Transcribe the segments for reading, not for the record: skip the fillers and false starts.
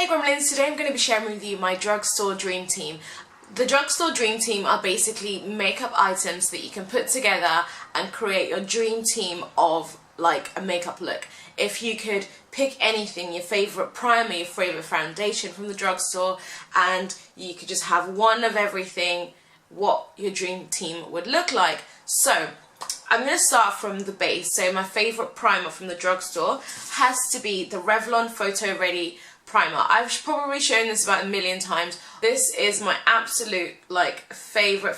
Hey Gremlins, today I'm going to be sharing with you my Drugstore DreamTeam. The Drugstore DreamTeam are basically makeup items that you can put together and create your dream team of like a makeup look. If you could pick anything, your favourite primer, your favourite foundation from the drugstore, and you could just have one of everything, what your dream team would look like. So I'm going to start from the base. So my favourite primer from the drugstore has to be the Revlon Photo Ready primer. I've probably shown this about a million times. This is my absolute like favorite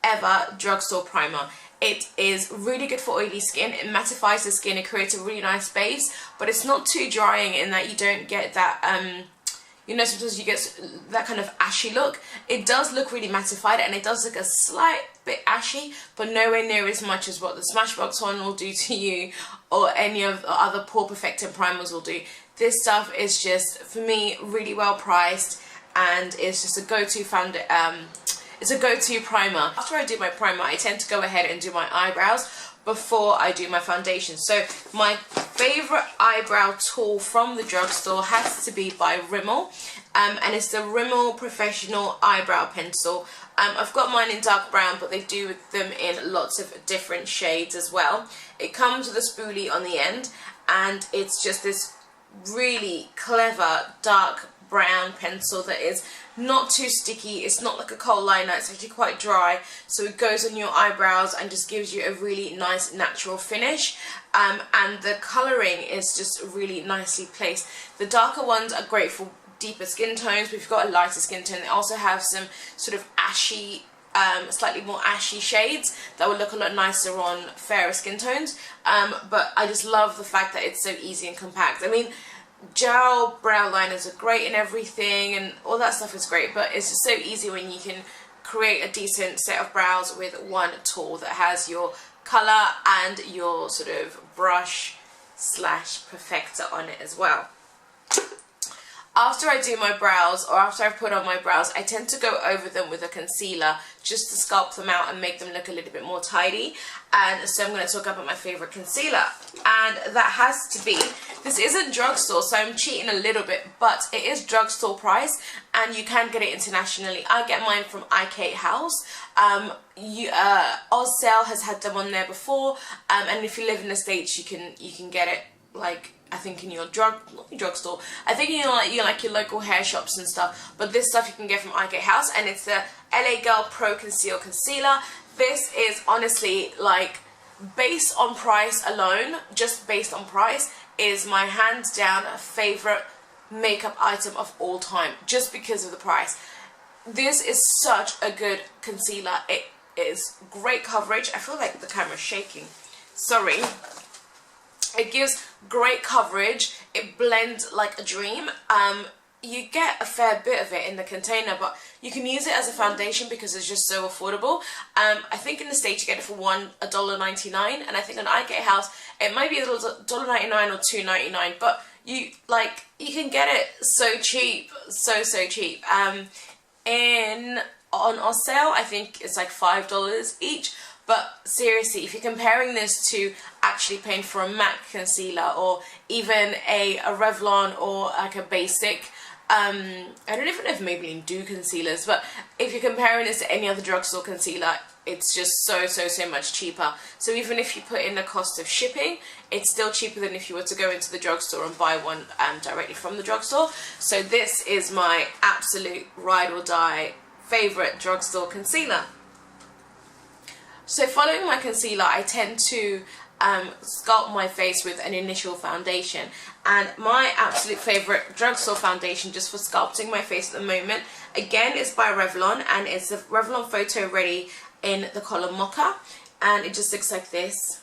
ever drugstore primer. It is really good for oily skin. It mattifies the skin. It creates a really nice base, but it's not too drying in that you don't get that you know, sometimes you get that kind of ashy look. It does look really mattified and it does look a slight bit ashy, but nowhere near as much as what the Smashbox one will do to you or any of the other pore perfecting primers will do. This stuff is just, for me, really well priced, and it's just a go-to it's a go-to primer. After I do my primer, I tend to go ahead and do my eyebrows before I do my foundation. So my favourite eyebrow tool from the drugstore has to be by Rimmel, and it's the Rimmel Professional Eyebrow Pencil. I've got mine in dark brown, but they do them in lots of different shades as well. It comes with a spoolie on the end, and it's just this really clever dark brown pencil that is not too sticky. It's not like a kohl liner, it's actually quite dry, so it goes on your eyebrows and just gives you a really nice natural finish, and the colouring is just really nicely placed. The darker ones are great for deeper skin tones, but if you've got a lighter skin tone, they also have some sort of ashy, slightly more ashy shades that will look a lot nicer on fairer skin tones, but I just love the fact that it's so easy and compact. I mean, gel brow liners are great and everything, and all that stuff is great, but it's just so easy when you can create a decent set of brows with one tool that has your colour and your sort of brush slash perfector on it as well. After I do my brows, or after I've put on my brows, I tend to go over them with a concealer just to sculpt them out and make them look a little bit more tidy. And so I'm going to talk about my favourite concealer, and that has to be, this isn't drugstore, so I'm cheating a little bit, but it is drugstore price and you can get it internationally. I get mine from IK House. Ozsell has had them on there before, and if you live in the States, you can get it like, I think in your drugstore. I think in your local hair shops and stuff. But this stuff you can get from IK House, and it's the LA Girl Pro Conceal Concealer. This is honestly, like, based on price alone, just based on price, is my hands down favourite makeup item of all time, just because of the price. This is such a good concealer. It is great coverage. I feel like the camera's shaking. Sorry. It gives great coverage. It blends like a dream. You get a fair bit of it in the container, but you can use it as a foundation because it's just so affordable. I think in the States you get it for $1.99, and I think on IK House it might be $1.99 or $2.99, but you can get it so cheap, so cheap. On sale I think it's like $5 each. But seriously, if you're comparing this to actually paying for a MAC concealer, or even a Revlon, or like a basic, I don't even know if Maybelline do concealers, but if you're comparing this to any other drugstore concealer, it's just so much cheaper. So even if you put in the cost of shipping, it's still cheaper than if you were to go into the drugstore and buy one directly from the drugstore. So this is my absolute ride or die favourite drugstore concealer. So following my concealer, I tend to sculpt my face with an initial foundation, and my absolute favourite drugstore foundation just for sculpting my face at the moment, again, is by Revlon, and it's the Revlon Photo Ready in the colour Mocha, and it just looks like this.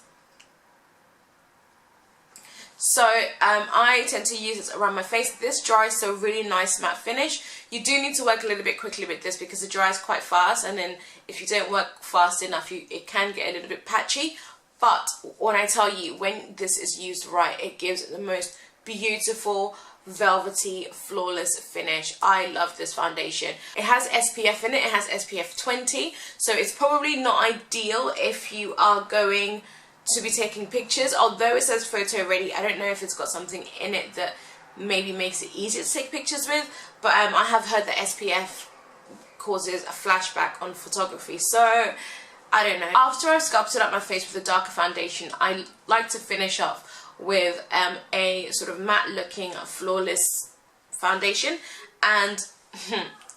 So I tend to use this around my face. This dries to a really nice matte finish. You do need to work a little bit quickly with this because it dries quite fast, and then if you don't work fast enough, it can get a little bit patchy. But when I tell you, when this is used right, it gives the most beautiful, velvety, flawless finish. I love this foundation. It has SPF in it. It has SPF 20, so it's probably not ideal if you are going to be taking pictures. Although it says photo ready, I don't know if it's got something in it that maybe makes it easier to take pictures with, but I have heard that SPF causes a flashback on photography, so I don't know. After I've sculpted up my face with a darker foundation, I like to finish off with a sort of matte looking flawless foundation, and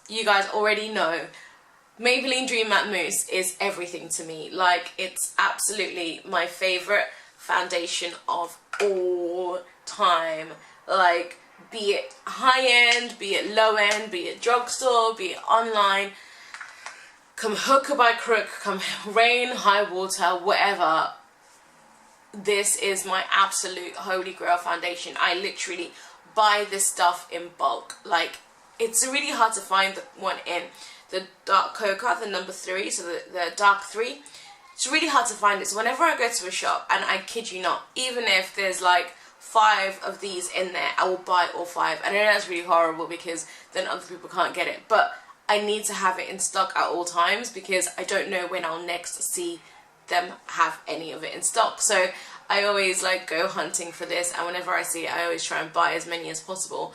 you guys already know Maybelline Dream Matte Mousse is everything to me. Like, it's absolutely my favourite foundation of all time. Like, be it high end, be it low end, be it drugstore, be it online, come hook or by crook, come rain, high water, whatever, this is my absolute holy grail foundation. I literally buy this stuff in bulk. Like, it's really hard to find the one in the dark cocoa, the number 3, so the dark 3. It's really hard to find it. So whenever I go to a shop, and I kid you not, even if there's like 5 of these in there, I will buy all 5. And I know that's really horrible because then other people can't get it, but I need to have it in stock at all times because I don't know when I'll next see them have any of it in stock. So I always like go hunting for this, and whenever I see it, I always try and buy as many as possible.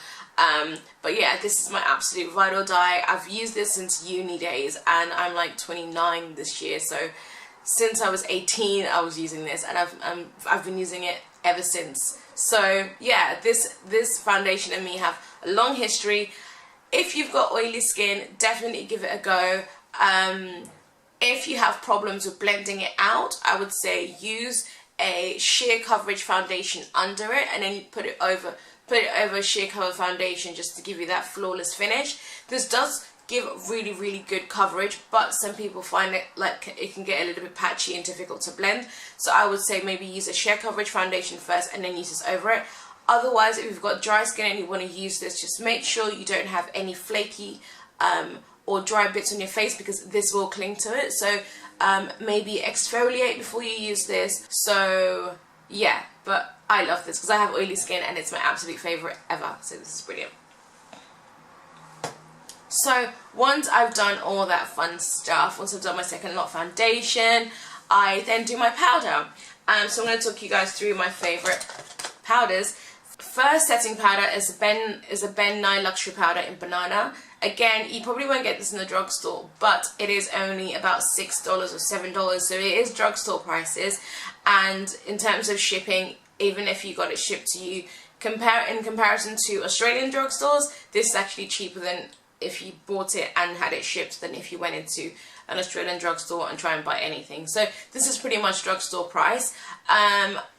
But yeah, this is my absolute ride or die. I've used this since uni days, and I'm like 29 this year, so since I was 18 I was using this, and I've been using it ever since. So yeah, this foundation and me have a long history. If you've got oily skin, definitely give it a go. If you have problems with blending it out, I would say use a sheer coverage foundation under it, and then you put it over a sheer cover foundation just to give you that flawless finish. This does give really good coverage, but some people find it like it can get a little bit patchy and difficult to blend. So I would say maybe use a sheer coverage foundation first and then use this over it. Otherwise, if you've got dry skin and you want to use this, just make sure you don't have any flaky or dry bits on your face, because this will cling to it. So maybe exfoliate before you use this. So yeah, but I love this because I have oily skin and it's my absolute favourite ever. So this is brilliant. So once I've done all that fun stuff, once I've done my second lot foundation, I then do my powder. So I'm going to talk you guys through my favourite powders. First setting powder is a Ben Nye Luxury Powder in Banana. Again, you probably won't get this in the drugstore, but it is only about $6 or $7, so it is drugstore prices. And in terms of shipping, even if you got it shipped to you, in comparison to Australian drugstores, this is actually cheaper than if you bought it and had it shipped than if you went into an Australian drugstore and try and buy anything. So this is pretty much drugstore price.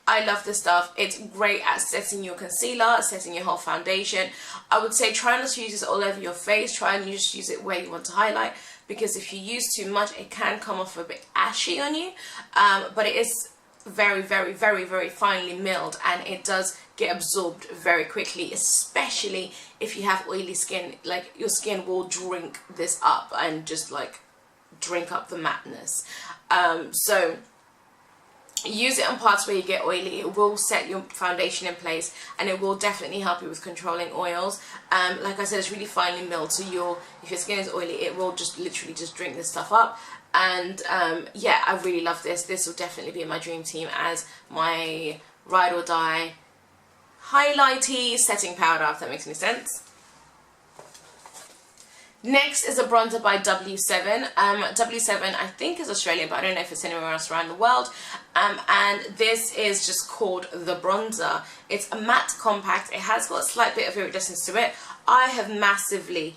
I love this stuff. It's great at setting your concealer, setting your whole foundation. I would say try not to use this all over your face. Try and just use it where you want to highlight, because if you use too much, it can come off a bit ashy on you. But it is very finely milled, and it does get absorbed very quickly, especially if you have oily skin. Like, your skin will drink this up and just like drink up the matteness. So use it on parts where you get oily. It will set your foundation in place, and it will definitely help you with controlling oils. Like I said, it's really finely milled, so if your skin is oily, it will just literally just drink this stuff up. And yeah, I really love this. This will definitely be in my dream team as my ride or die highlighty setting powder, if that makes any sense. Next is a bronzer by W7. W7 I think is Australian, but I don't know if it's anywhere else around the world. And this is just called the bronzer. It's a matte compact. It has got a slight bit of iridescence to it. I have massively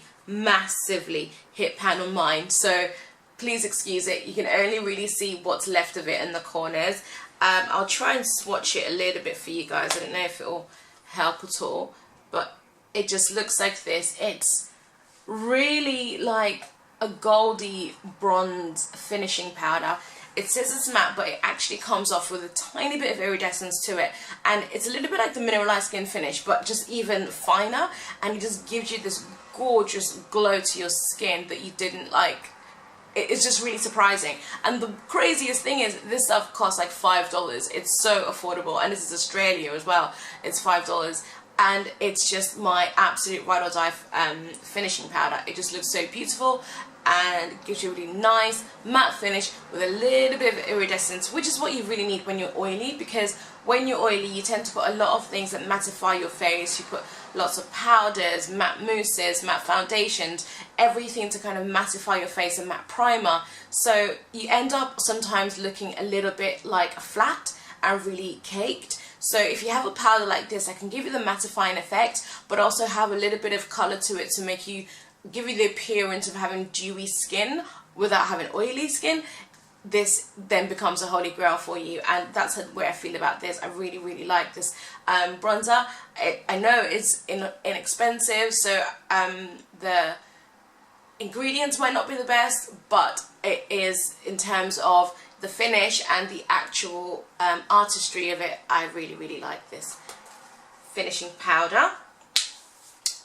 hit pan on mine, so please excuse it. You can only really see what's left of it in the corners. I'll try and swatch it a little bit for you guys. I don't know if it will help at all, but it just looks like this. It's really like a goldy bronze finishing powder. It says it's matte, but it actually comes off with a tiny bit of iridescence to it, and it's a little bit like the mineralized skin finish, but just even finer, and it just gives you this gorgeous glow to your skin that you didn't like. It's just really surprising. And the craziest thing is, this stuff costs like $5. It's so affordable, and this is Australia as well. It's $5, and it's just my absolute ride or die finishing powder. It just looks so beautiful and gives you a really nice matte finish with a little bit of iridescence, which is what you really need when you're oily, because when you're oily, you tend to put a lot of things that mattify your face. You put lots of powders, matte mousses, matte foundations, everything to kind of mattify your face, and matte primer. So you end up sometimes looking a little bit like flat and really caked. So if you have a powder like this, I can give you the mattifying effect, but also have a little bit of colour to it to make you, give you the appearance of having dewy skin without having oily skin. This then becomes a holy grail for you, and that's where I feel about this. I really, really like this bronzer. I know it's inexpensive, so the ingredients might not be the best, but it is, in terms of the finish and the actual artistry of it, I really, really like this finishing powder.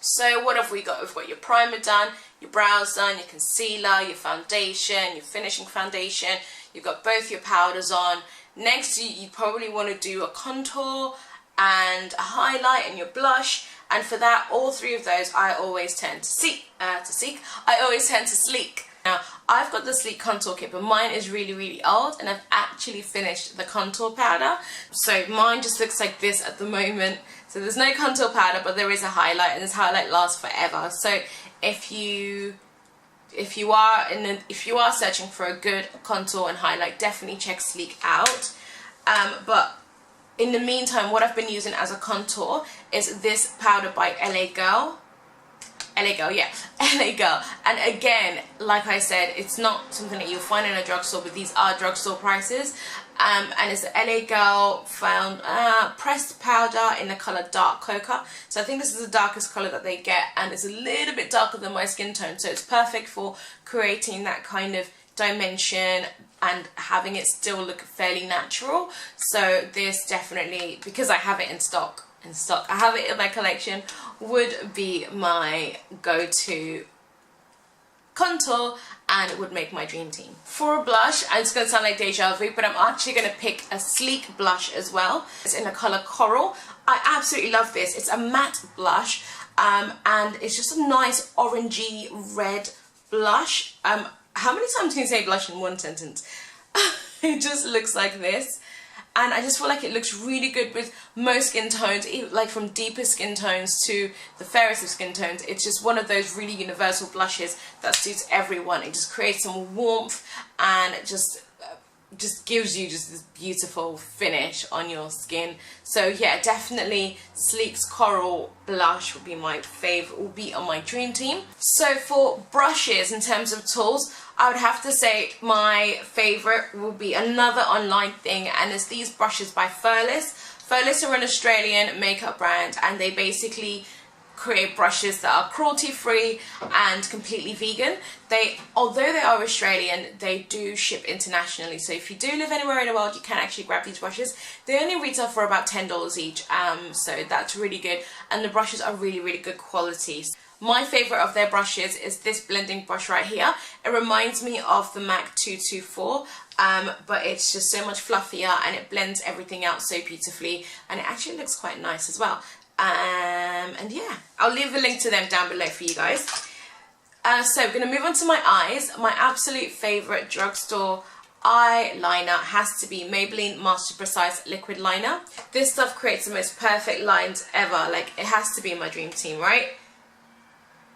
So what have we got? We've got your primer done, your brows done, your concealer, your foundation, your finishing foundation. You've got both your powders on. Next, you probably want to do a contour and a highlight and your blush. And for that, all three of those, I always tend to Sleek. Now, I've got the Sleek contour kit, but mine is really, really old, and I've actually finished the contour powder. So mine just looks like this at the moment. So there's no contour powder, but there is a highlight, and this highlight lasts forever. So if you are searching for a good contour and highlight, definitely check Sleek out. But in the meantime, what I've been using as a contour is this powder by LA Girl. LA Girl. And again, like I said, it's not something that you'll find in a drugstore, but these are drugstore prices. And it's the LA Girl found pressed powder in the colour Dark Cocoa. So I think this is the darkest colour that they get, and it's a little bit darker than my skin tone, so it's perfect for creating that kind of dimension and having it still look fairly natural. So this definitely, because I have it in stock, I have it in my collection, would be my go-to contour, and it would make my dream team. For a blush, and it's going to sound like deja vu, but I'm actually going to pick a Sleek blush as well. It's in the colour Coral. I absolutely love this. It's a matte blush, and it's just a nice orangey red blush. How many times can you say blush in one sentence? It just looks like this. And I just feel like it looks really good with most skin tones, like from deeper skin tones to the fairest of skin tones. It's just one of those really universal blushes that suits everyone. It just creates some warmth, and it just gives you just this beautiful finish on your skin. So yeah, definitely Sleek's Coral blush would be my favourite, will be on my dream team. So for brushes, in terms of tools, I would have to say my favourite will be another online thing, and it's these brushes by Furless. Furless are an Australian makeup brand, and they basically create brushes that are cruelty-free and completely vegan. Although they are Australian, they do ship internationally. So if you do live anywhere in the world, you can actually grab these brushes. They only retail for about $10 each, so that's really good. And the brushes are really, really good quality. My favourite of their brushes is this blending brush right here. It reminds me of the MAC 224, but it's just so much fluffier, and it blends everything out so beautifully, and it actually looks quite nice as well. And yeah, I'll leave a link to them down below for you guys. So we're going to move on to my eyes. My absolute favourite drugstore eyeliner has to be Maybelline Master Precise Liquid Liner. This stuff creates the most perfect lines ever. Like, it has to be in my dream team, right?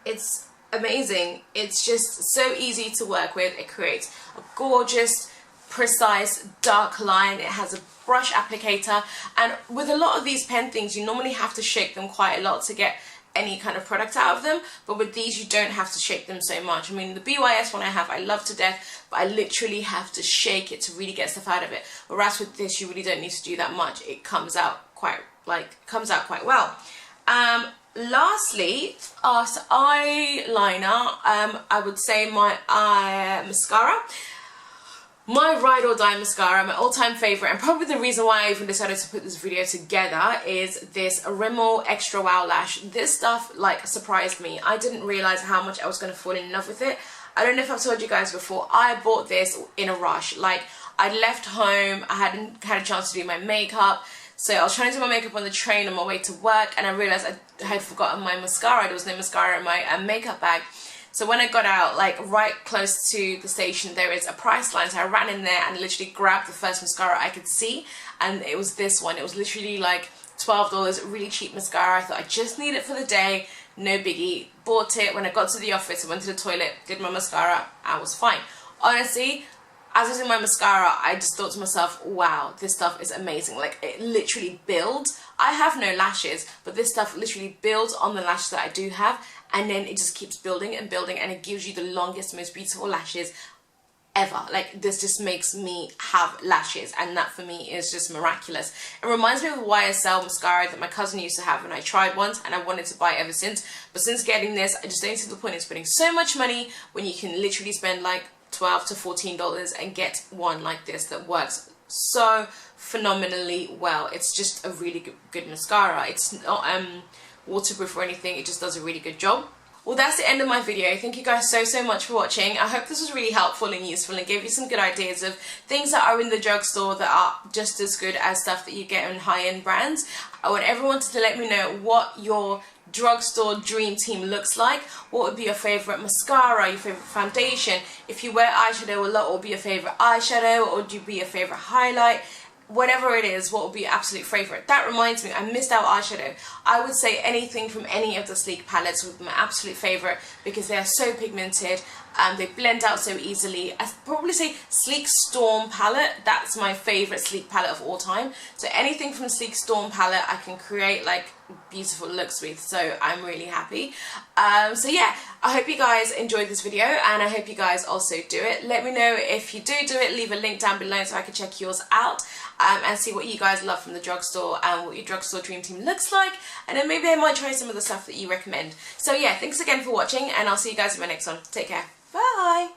It's amazing. It's just so easy to work with. It creates a gorgeous, precise, dark line. It has a brush applicator, and with a lot of these pen things, you normally have to shake them quite a lot to get any kind of product out of them, but with these you don't have to shake them so much. I mean, the BYS one I love to death, but I literally have to shake it to really get stuff out of it, whereas with this you really don't need to do that much. It comes out quite well. Lastly, as eyeliner, I would say my mascara. My ride or die mascara, my all-time favourite, and probably the reason why I even decided to put this video together, is this Rimmel Extra Wow Lash. This stuff, like, surprised me. I didn't realise how much I was going to fall in love with it. I don't know if I've told you guys before, I bought this in a rush. Like, I left home, I hadn't had a chance to do my makeup, so I was trying to do my makeup on the train on my way to work, and I realised I had forgotten my mascara. There was no mascara in my makeup bag. So when I got out, like right close to the station, there is a price line. So I ran in there and literally grabbed the first mascara I could see, and it was this one. It was literally like $12, really cheap mascara. I thought I just need it for the day, no biggie. Bought it. When I got to the office, I went to the toilet, did my mascara, I was fine. Honestly, as I was in my mascara, I just thought to myself, wow, this stuff is amazing. Like, it literally builds. I have no lashes, but this stuff literally builds on the lashes that I do have, and then it just keeps building and building, and it gives you the longest, most beautiful lashes ever. Like, this just makes me have lashes, and that for me is just miraculous. It reminds me of a YSL mascara that my cousin used to have, and I tried once and I wanted to buy it ever since, but since getting this, I just don't see the point in spending so much money when you can literally spend like $12 to $14 and get one like this that works so phenomenally well. It's just a really good mascara. It's not waterproof or anything, it just does a really good job. Well, that's the end of my video. Thank you guys so much for watching. I hope this was really helpful and useful and gave you some good ideas of things that are in the drugstore that are just as good as stuff that you get in high-end brands. I want everyone to let me know what your drugstore dream team looks like. What would be your favourite mascara, your favourite foundation? If you wear eyeshadow a lot, what would be your favourite eyeshadow, or would you be your favourite highlight? Whatever it is, what would be your absolute favourite? That reminds me, I missed out eyeshadow. I would say anything from any of the Sleek palettes would be my absolute favourite because they are so pigmented, they blend out so easily. I'd probably say Sleek Storm palette, that's my favourite Sleek palette of all time. So anything from Sleek Storm palette I can create like beautiful looks with, so I'm really happy. So yeah, I hope you guys enjoyed this video, and I hope you guys also do it. Let me know if you do it, leave a link down below so I can check yours out, and see what you guys love from the drugstore and what your drugstore dream team looks like, and then maybe I might try some of the stuff that you recommend. So yeah, thanks again for watching, and I'll see you guys in my next one. Take care. Bye!